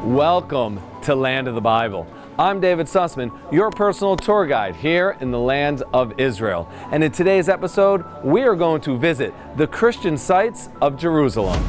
Welcome to Land of the Bible. I'm David Sussman, your personal tour guide here in the land of Israel. And in today's episode, we are going to visit the Christian sites of Jerusalem.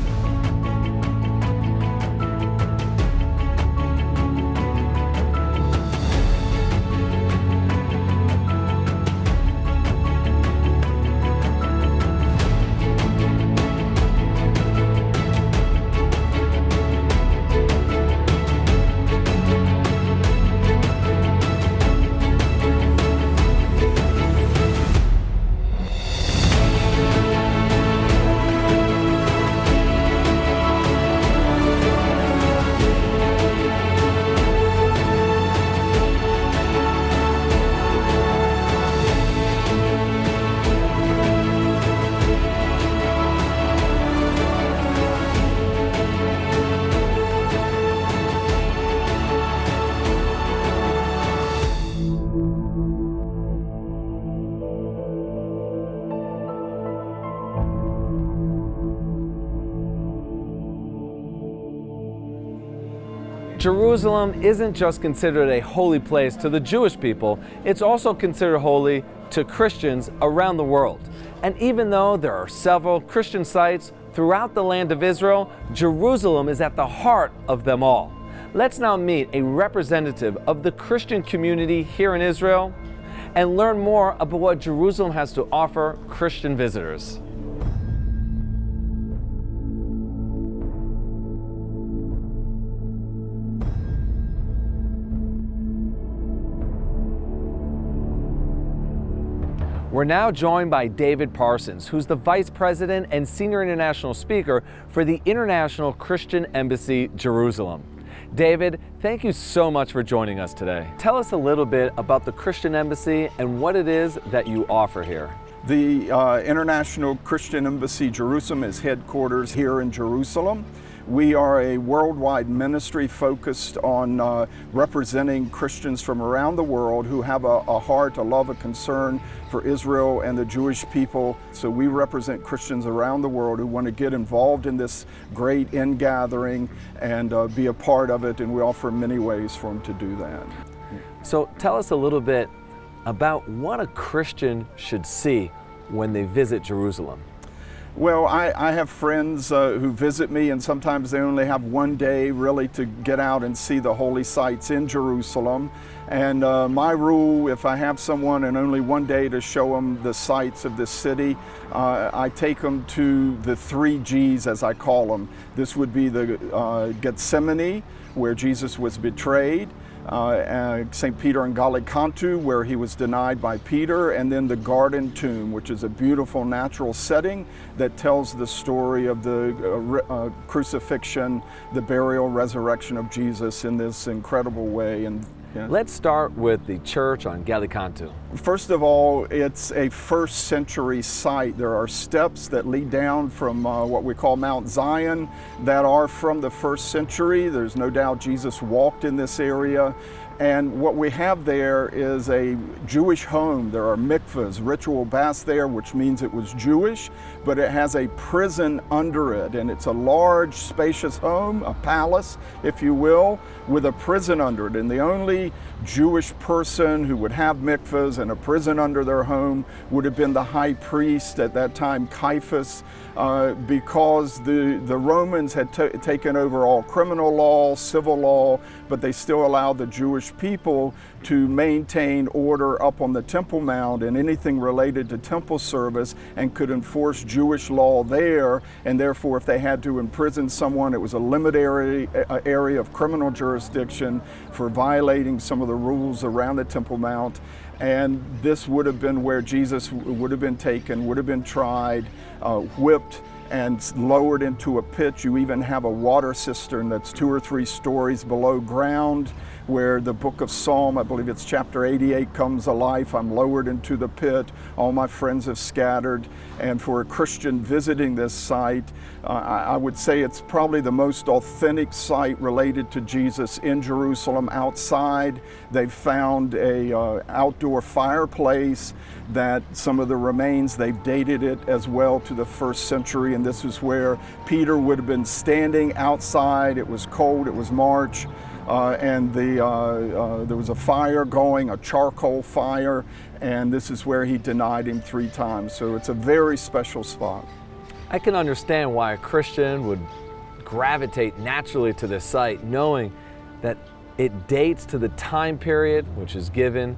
Jerusalem isn't just considered a holy place to the Jewish people, it's also considered holy to Christians around the world. And even though there are several Christian sites throughout the land of Israel, Jerusalem is at the heart of them all. Let's now meet a representative of the Christian community here in Israel and learn more about what Jerusalem has to offer Christian visitors. We're now joined by David Parsons, who's the Vice President and Senior International Speaker for the International Christian Embassy, Jerusalem. David, thank you so much for joining us today. Tell us a little bit about the Christian Embassy and what it is that you offer here. The International Christian Embassy Jerusalem is headquarters here in Jerusalem. We are a worldwide ministry focused on representing Christians from around the world who have a heart, a love, a concern for Israel and the Jewish people. So we represent Christians around the world who want to get involved in this great ingathering and be a part of it, and we offer many ways for them to do that. So tell us a little bit about what a Christian should see when they visit Jerusalem. Well, I have friends who visit me, and sometimes they only have one day really to get out and see the holy sites in Jerusalem. And my rule, if I have someone and only one day to show them the sights of this city, I take them to the 3 G's, as I call them. This would be the Gethsemane, where Jesus was betrayed, St. Peter and Gallicantu, where he was denied by Peter, and then the Garden Tomb, which is a beautiful natural setting that tells the story of the crucifixion, the burial, resurrection of Jesus in this incredible way. And let's start with the church on Gallicantu. First of all, it's a 1st century site. There are steps that lead down from what we call Mount Zion that are from the 1st century. There's no doubt Jesus walked in this area. And what we have there is a Jewish home. There are mikvahs, ritual baths there, which means it was Jewish, but it has a prison under it. And it's a large, spacious home, a palace, if you will, with a prison under it. And the only Jewish person who would have mikvahs and a prison under their home would have been the high priest at that time, Caiaphas, because the Romans had taken over all criminal law, civil law, but they still allowed the Jewish people to maintain order up on the Temple Mount and anything related to temple service, and could enforce Jewish law there. And therefore, if they had to imprison someone, it was a limited area of criminal jurisdiction for violating some of the rules around the Temple Mount. And this would have been where Jesus would have been taken, would have been tried, whipped, and lowered into a pit. You even have a water cistern that's 2 or 3 stories below ground where the book of Psalm, I believe it's chapter 88, comes alive. I'm lowered into the pit, all my friends have scattered. And for a Christian visiting this site, I would say it's probably the most authentic site related to Jesus in Jerusalem. Outside, they've found a outdoor fireplace that some of the remains, they've dated it as well to the 1st century, and this is where Peter would have been standing outside. It was cold, it was March, and there was a fire going, a charcoal fire, and this is where he denied him 3 times. So it's a very special spot. I can understand why a Christian would gravitate naturally to this site, knowing that it dates to the time period which is given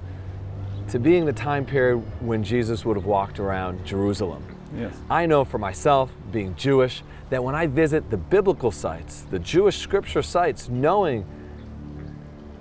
to being the time period when Jesus would have walked around Jerusalem. Yes. I know for myself, being Jewish, that when I visit the biblical sites, the Jewish scripture sites, knowing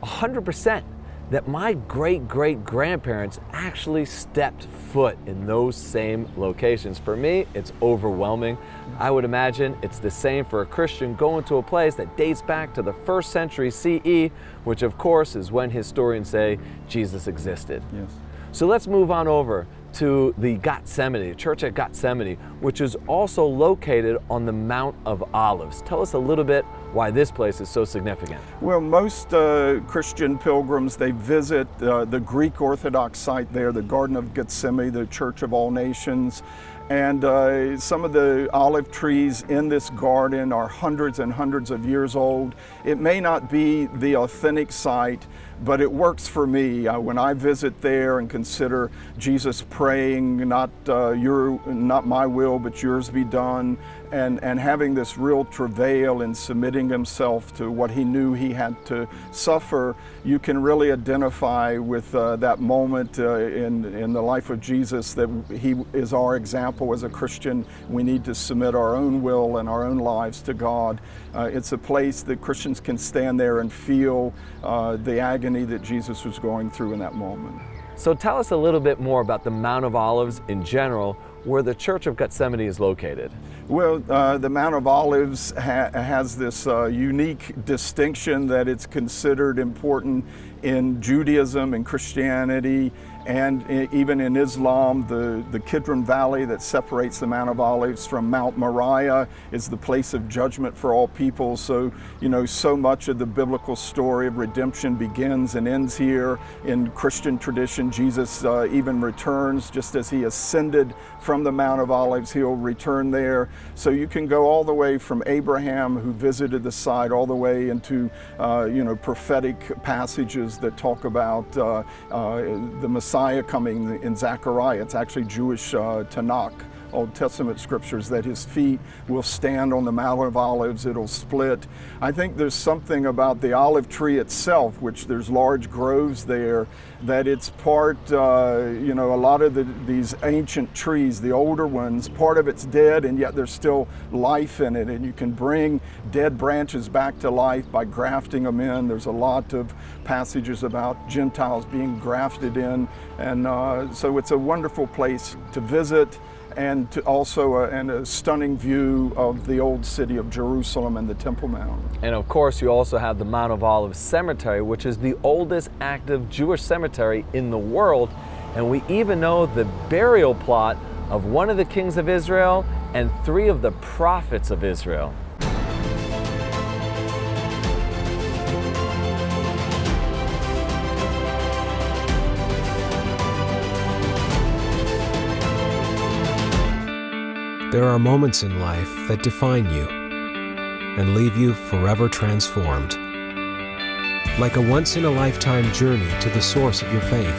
100% that my great-great-grandparents actually stepped foot in those same locations. For me, it's overwhelming. I would imagine it's the same for a Christian going to a place that dates back to the 1st century CE, which of course is when historians say Jesus existed. Yes. So let's move on over to the Gethsemane, the church at Gethsemane, which is also located on the Mount of Olives. Tell us a little bit why this place is so significant. Well, most Christian pilgrims, they visit the Greek Orthodox site there, the Garden of Gethsemane, the Church of All Nations. And some of the olive trees in this garden are hundreds and hundreds of years old. It may not be the authentic site, but it works for me. When I visit there and consider Jesus praying, not my will, but yours be done, and having this real travail in submitting himself to what he knew he had to suffer, you can really identify with that moment in the life of Jesus, that he is our example as a Christian. We need to submit our own will and our own lives to God. It's a place that Christians can stand there and feel the agony that Jesus was going through in that moment. So tell us a little bit more about the Mount of Olives in general, where the Church of Gethsemane is located. Well, the Mount of Olives has this unique distinction that it's considered important in Judaism and Christianity, and even in Islam. The Kidron Valley that separates the Mount of Olives from Mount Moriah is the place of judgment for all people. So, you know, so much of the biblical story of redemption begins and ends here. In Christian tradition, Jesus even returns just as he ascended from the Mount of Olives, he'll return there. So you can go all the way from Abraham, who visited the site, all the way into prophetic passages that talk about the Messiah coming in Zechariah. It's actually Jewish Tanakh, Old Testament scriptures, that his feet will stand on the Mount of Olives, it'll split. I think there's something about the olive tree itself, which there's large groves there, that it's part, a lot of these ancient trees, the older ones, part of it's dead and yet there's still life in it, and you can bring dead branches back to life by grafting them in. There's a lot of passages about Gentiles being grafted in, and so it's a wonderful place to visit, and to also a stunning view of the old city of Jerusalem and the Temple Mount. And of course, you also have the Mount of Olives Cemetery, which is the oldest active Jewish cemetery in the world. And we even know the burial plot of one of the kings of Israel and 3 of the prophets of Israel. There are moments in life that define you and leave you forever transformed. Like a once-in-a-lifetime journey to the source of your faith.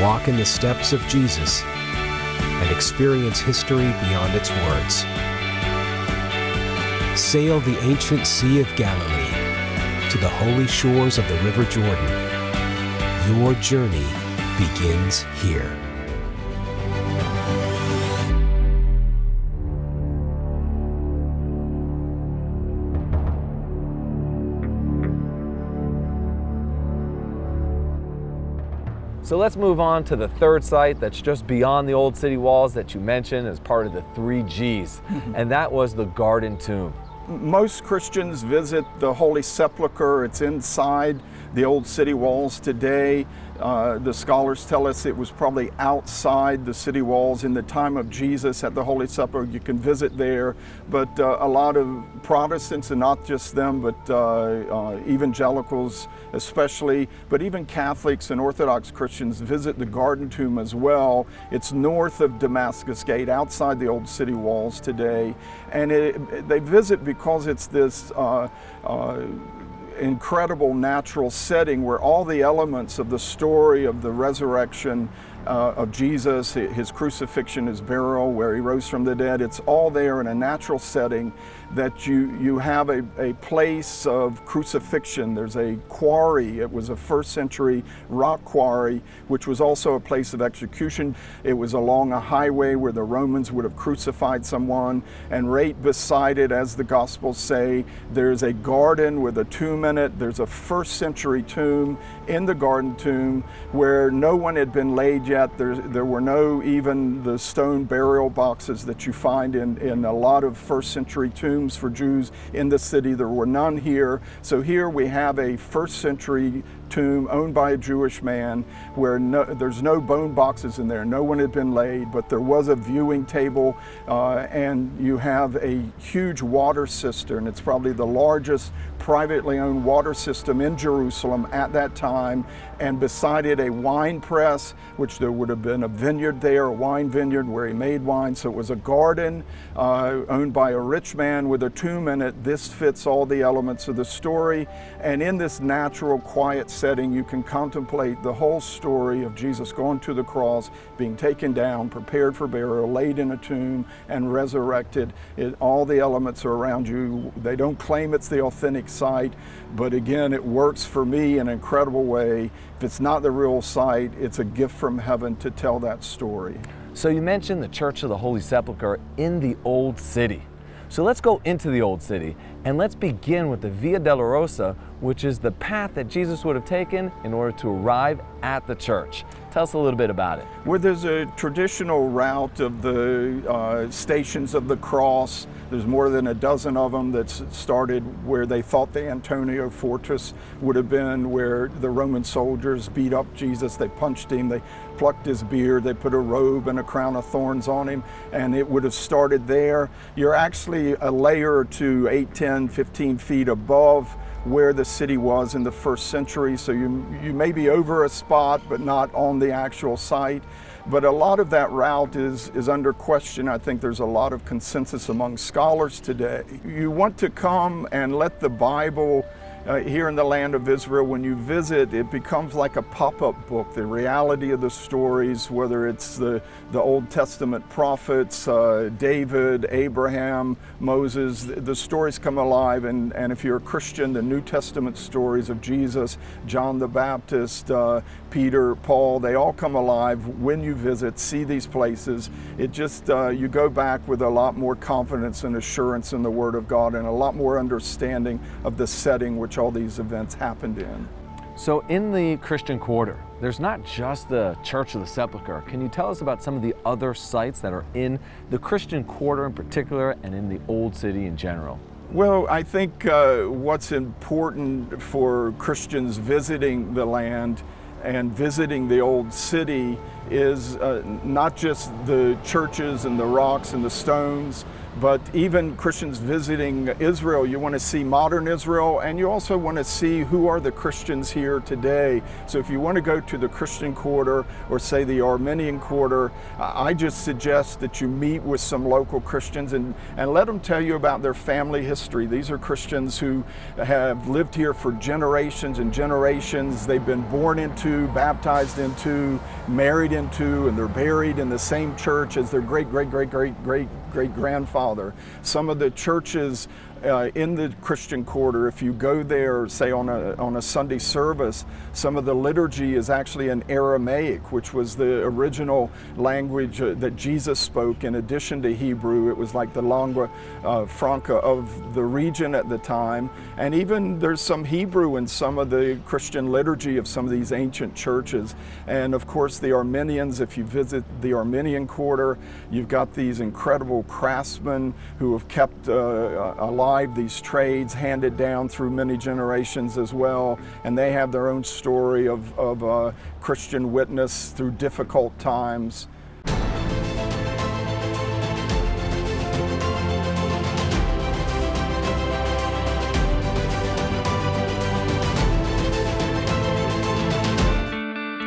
Walk in the steps of Jesus and experience history beyond its words. Sail the ancient Sea of Galilee to the holy shores of the River Jordan. Your journey begins here. So let's move on to the third site that's just beyond the old city walls that you mentioned as part of the 3 Gs, and that was the Garden Tomb. Most Christians visit the Holy Sepulchre. It's inside the old city walls today. The scholars tell us it was probably outside the city walls in the time of Jesus at the Holy Sepulchre. You can visit there, but a lot of Protestants, and not just them, but evangelicals especially, but even Catholics and Orthodox Christians visit the Garden Tomb as well. It's north of Damascus Gate, outside the old city walls today, and they visit because it's this incredible natural setting where all the elements of the story of the resurrection of Jesus, his crucifixion, his burial, where he rose from the dead, it's all there in a natural setting, that you have a place of crucifixion. There's a quarry. It was a first century rock quarry, which was also a place of execution. It was along a highway where the Romans would have crucified someone, and right beside it, as the Gospels say, there's a garden with a tomb in it. There's a first century tomb in the Garden Tomb where no one had been laid yet. There were no even the stone burial boxes that you find in a lot of first century tombs for Jews in the city. There were none here. So here we have a first century tomb owned by a Jewish man where there's no bone boxes in there. No one had been laid, but there was a viewing table, and you have a huge water cistern. It's probably the largest privately owned water system in Jerusalem at that time, and beside it a wine press, which there would have been a vineyard there, a wine vineyard where he made wine. So it was a garden owned by a rich man with a tomb in it. This fits all the elements of the story, and in this natural, quiet setting, you can contemplate the whole story of Jesus going to the cross, being taken down, prepared for burial, laid in a tomb, and resurrected. All the elements are around you. They don't claim it's the authentic site, but again, it works for me in an incredible way. If it's not the real site, it's a gift from heaven to tell that story. So you mentioned the Church of the Holy Sepulchre in the Old City. So let's go into the Old City, and let's begin with the Via Dolorosa, which is the path that Jesus would have taken in order to arrive at the church. Tell us a little bit about it. Well, there's a traditional route of the Stations of the Cross. There's more than a dozen of them that started where they thought the Antonia Fortress would have been, where the Roman soldiers beat up Jesus. They punched him, they plucked his beard, they put a robe and a crown of thorns on him, and it would have started there. You're actually a layer or two, 8, 10, 15 feet above where the city was in the first century. So you may be over a spot, but not on the actual site. But a lot of that route is under question. I think there's a lot of consensus among scholars today. You want to come and let the Bible here in the land of Israel, when you visit, it becomes like a pop-up book. The reality of the stories, whether it's the Old Testament prophets, David, Abraham, Moses, the stories come alive. And if you're a Christian, the New Testament stories of Jesus, John the Baptist, Peter, Paul, they all come alive when you visit, see these places. It just, you go back with a lot more confidence and assurance in the Word of God, and a lot more understanding of the setting which all these events happened in. So in the Christian Quarter, there's not just the Church of the Sepulchre. Can you tell us about some of the other sites that are in the Christian Quarter in particular, and in the Old City in general? Well, I think what's important for Christians visiting the land and visiting the Old City is not just the churches and the rocks and the stones, but even Christians visiting Israel. You want to see modern Israel, and you also want to see who are the Christians here today. So if you want to go to the Christian Quarter, or say the Armenian Quarter, I just suggest that you meet with some local Christians and let them tell you about their family history. These are Christians who have lived here for generations and generations. They've been born into, baptized into, married into, and they're buried in the same church as their great-great-great-great-great-grandfather. Some of the churches in the Christian Quarter, if you go there, say on a Sunday service, some of the liturgy is actually in Aramaic, which was the original language that Jesus spoke in addition to Hebrew. It was like the lingua franca of the region at the time. And even there's some Hebrew in some of the Christian liturgy of some of these ancient churches. And of course the Armenians, if you visit the Armenian Quarter, you've got these incredible craftsmen who have kept a lot survived these trades handed down through many generations as well, and they have their own story of Christian witness through difficult times.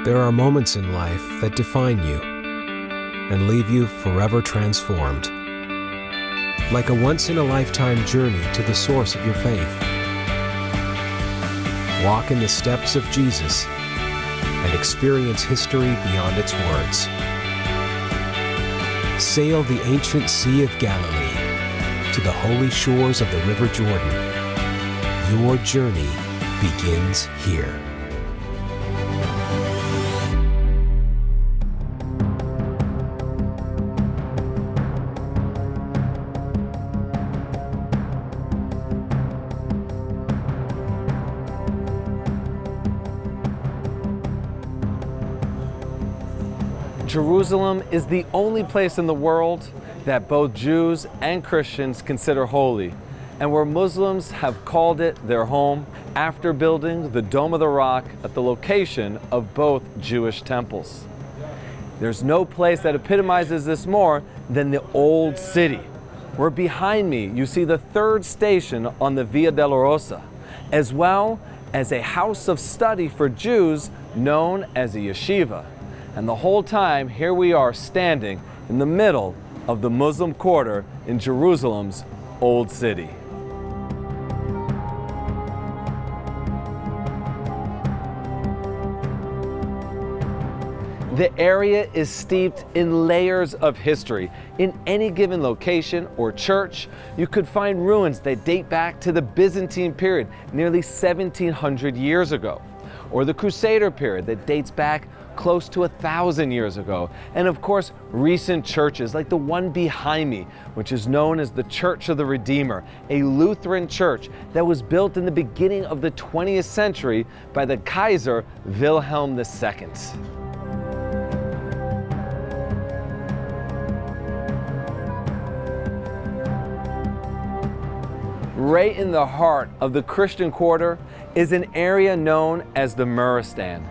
There are moments in life that define you and leave you forever transformed. Like a once-in-a-lifetime journey to the source of your faith. Walk in the steps of Jesus and experience history beyond its words. Sail the ancient Sea of Galilee to the holy shores of the River Jordan. Your journey begins here. Jerusalem is the only place in the world that both Jews and Christians consider holy, and where Muslims have called it their home after building the Dome of the Rock at the location of both Jewish temples. There's no place that epitomizes this more than the Old City, where behind me you see the third station on the Via Dolorosa, as well as a house of study for Jews known as a yeshiva. And the whole time, here we are standing in the middle of the Muslim quarter in Jerusalem's Old City. The area is steeped in layers of history. In any given location or church, you could find ruins that date back to the Byzantine period, nearly 1700 years ago, or the Crusader period that dates back close to 1,000 years ago. And of course, recent churches like the one behind me, which is known as the Church of the Redeemer, a Lutheran church that was built in the beginning of the 20th century by the Kaiser Wilhelm II. Right in the heart of the Christian Quarter is an area known as the Muristan.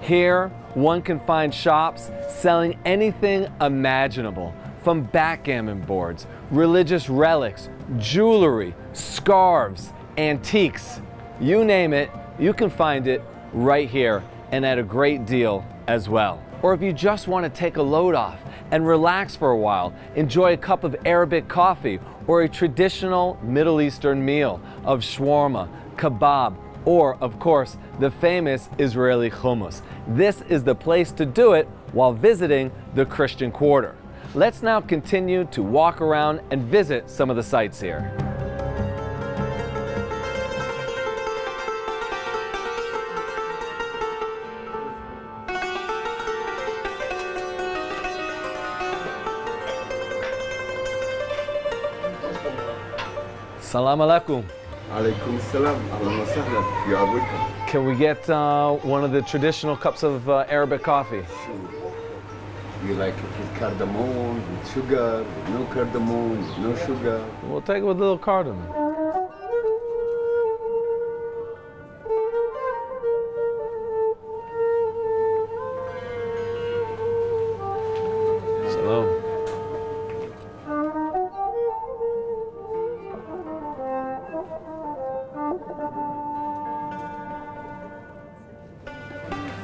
Here, one can find shops selling anything imaginable, from backgammon boards, religious relics, jewelry, scarves, antiques. You name it, you can find it right here, and at a great deal as well. Or if you just want to take a load off and relax for a while, enjoy a cup of Arabic coffee or a traditional Middle Eastern meal of shawarma, kebab, or, of course, the famous Israeli hummus. This is the place to do it while visiting the Christian Quarter. Let's now continue to walk around and visit some of the sites here. Salam alaikum. Alaikum salam. Ahlan wa sahlan. You are welcome. Can we get one of the traditional cups of Arabic coffee? Sure. You like it with cardamom, with sugar, with no cardamom, with no sugar? We'll take it with a little cardamom. Salam.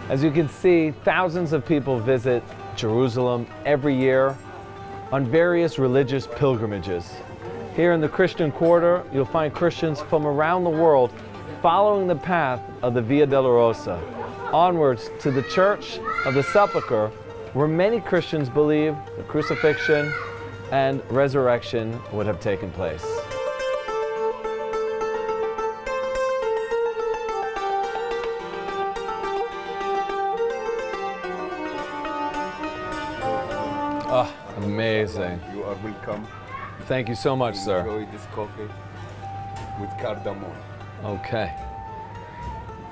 As you can see, thousands of people visit Jerusalem every year on various religious pilgrimages. Here in the Christian Quarter, you'll find Christians from around the world following the path of the Via Dolorosa, onwards to the Church of the Sepulchre, where many Christians believe the crucifixion and resurrection would have taken place. Oh, amazing. You are welcome. Thank you so much, sir. Enjoy this coffee with cardamom. Okay.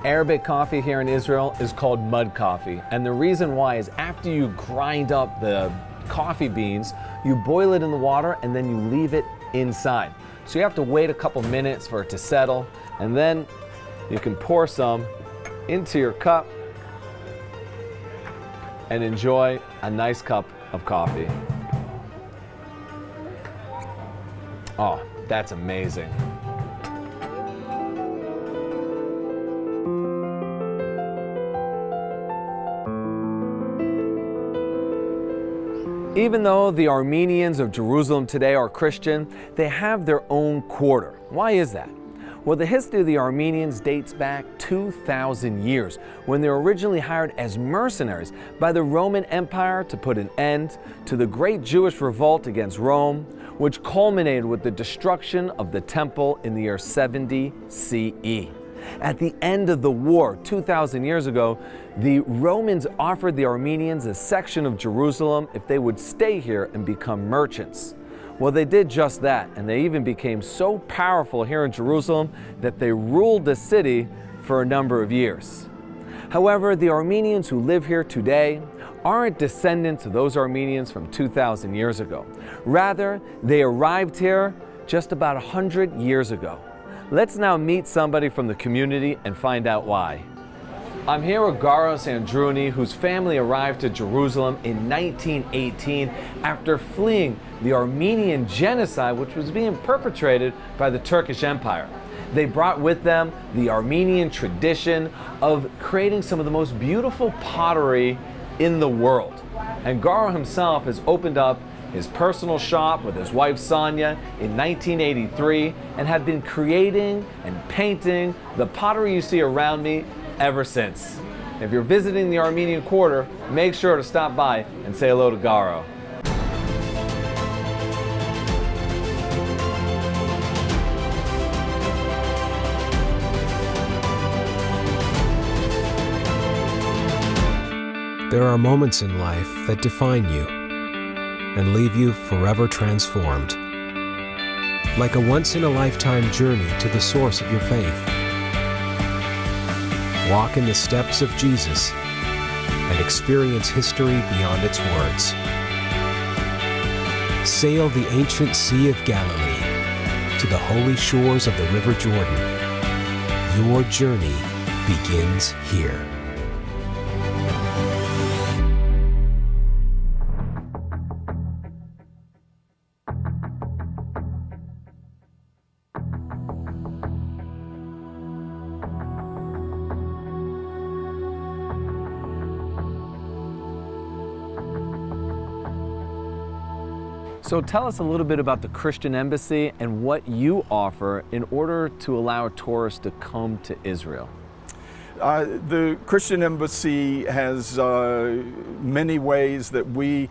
Arabic coffee here in Israel is called mud coffee. And the reason why is after you grind up the coffee beans, you boil it in the water and then you leave it inside. So you have to wait a couple minutes for it to settle, and then you can pour some into your cup and enjoy a nice cup of coffee. Oh, that's amazing. Even though the Armenians of Jerusalem today are Christian, they have their own quarter. Why is that? Well, the history of the Armenians dates back 2,000 years, when they were originally hired as mercenaries by the Roman Empire to put an end to the great Jewish revolt against Rome, which culminated with the destruction of the temple in the year 70 CE. At the end of the war, 2,000 years ago, the Romans offered the Armenians a section of Jerusalem if they would stay here and become merchants. Well, they did just that, and they even became so powerful here in Jerusalem that they ruled the city for a number of years. However, the Armenians who live here today aren't descendants of those Armenians from 2,000 years ago. Rather, they arrived here just about 100 years ago. Let's now meet somebody from the community and find out why. I'm here with Garo Sandruni, whose family arrived to Jerusalem in 1918 after fleeing the Armenian genocide which was being perpetrated by the Turkish Empire. They brought with them the Armenian tradition of creating some of the most beautiful pottery in the world. And Garo himself has opened up his personal shop with his wife Sonia in 1983 and have been creating and painting the pottery you see around me ever since. If you're visiting the Armenian Quarter, make sure to stop by and say hello to Garo. There are moments in life that define you and leave you forever transformed. Like a once-in-a-lifetime journey to the source of your faith. Walk in the steps of Jesus and experience history beyond its words. Sail the ancient Sea of Galilee to the holy shores of the River Jordan. Your journey begins here. So tell us a little bit about the Christian Embassy and what you offer in order to allow tourists to come to Israel. The Christian Embassy has many ways that we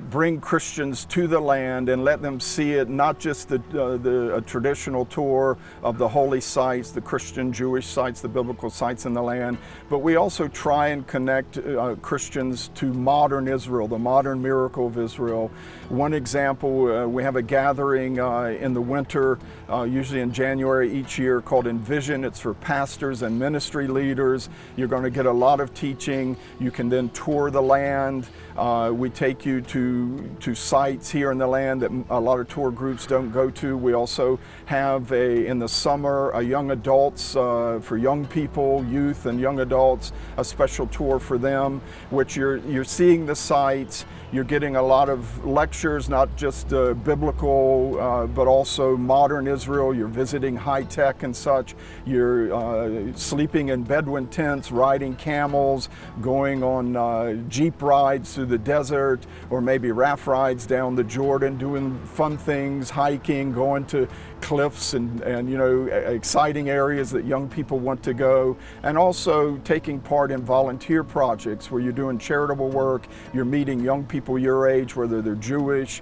bring Christians to the land and let them see it, not just a traditional tour of the holy sites, the Christian Jewish sites, the biblical sites in the land, but we also try and connect Christians to modern Israel, the modern miracle of Israel. One example, we have a gathering in the winter, usually in January each year, called Envision. It's for pastors and ministry leaders. You're going to get a lot of teaching. You can then tour the land. We take you to sites here in the land that a lot of tour groups don't go to. We also have in the summer, a young adults, for young people, youth and young adults, a special tour for them, which you're seeing the sites. You're getting a lot of lectures, not just biblical, but also modern Israel. You're visiting high tech and such. You're sleeping in Bedouin tents, riding camels, going on Jeep rides through the desert, or maybe raft rides down the Jordan, doing fun things, hiking, going to cliffs and you know, exciting areas that young people want to go, and also taking part in volunteer projects where you're doing charitable work. You're meeting young people your age, whether they're Jewish,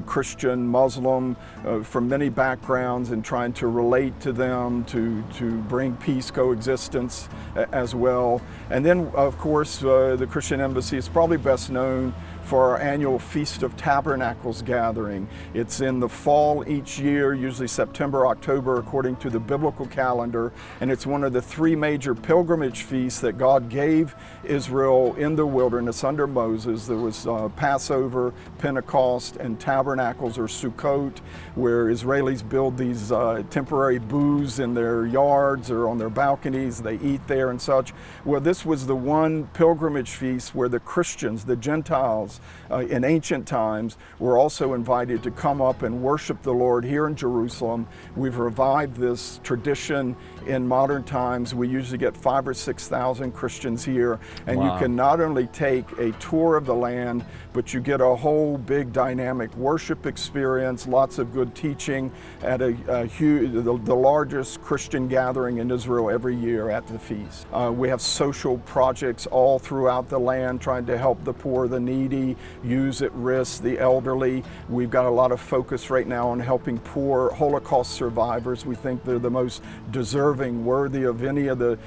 Christian, Muslim, from many backgrounds, and trying to relate to them, to bring peace, coexistence as well. And then, of course, the Christian Embassy is probably best known for our annual Feast of Tabernacles gathering. It's in the fall each year, usually September, October, according to the biblical calendar, and it's one of the three major pilgrimage feasts that God gave Israel in the wilderness under Moses. There was Passover, Pentecost, and Tabernacles, or Sukkot, where Israelis build these temporary booths in their yards or on their balconies. They eat there and such. Well, this was the one pilgrimage feast where the Christians, the Gentiles, in ancient times were also invited to come up and worship the Lord here in Jerusalem. We've revived this tradition in modern times. We usually get 5,000 or 6,000 Christians here, and Wow. you can not only take a tour of the land, but you get a whole big dynamic worship experience, lots of good teaching at the largest Christian gathering in Israel every year at the feast. We have social projects all throughout the land trying to help the poor, the needy, youth at risk, the elderly. We've got a lot of focus right now on helping poor Holocaust survivors. We think they're the most deserving, worthy of any of the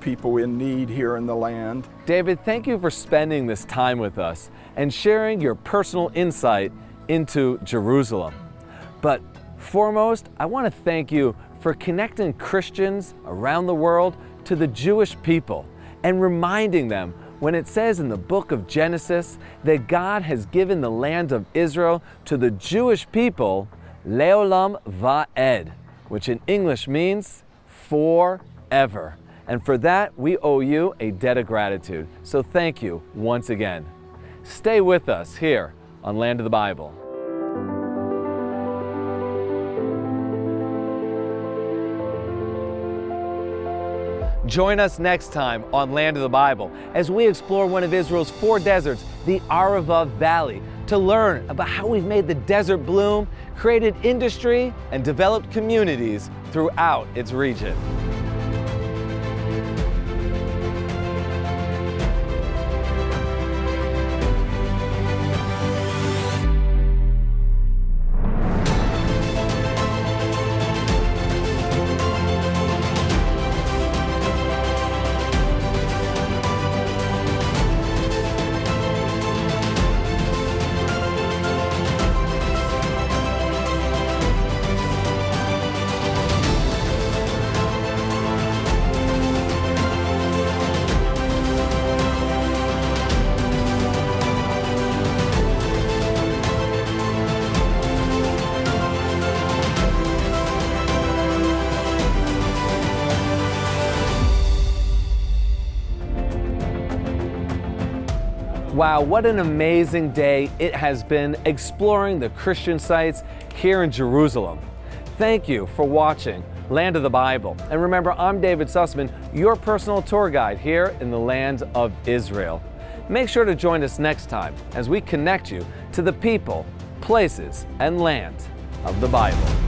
people in need here in the land. David, thank you for spending this time with us and sharing your personal insight into Jerusalem. But foremost, I want to thank you for connecting Christians around the world to the Jewish people and reminding them when it says in the book of Genesis that God has given the land of Israel to the Jewish people, Leolam Va'ed, which in English means forever. And for that, we owe you a debt of gratitude. So thank you once again. Stay with us here on Land of the Bible. Join us next time on Land of the Bible as we explore one of Israel's 4 deserts, the Arava Valley, to learn about how we've made the desert bloom, created industry, and developed communities throughout its region. Wow, what an amazing day it has been exploring the Christian sites here in Jerusalem. Thank you for watching Land of the Bible. And remember, I'm David Sussman, your personal tour guide here in the land of Israel. Make sure to join us next time as we connect you to the people, places, and land of the Bible.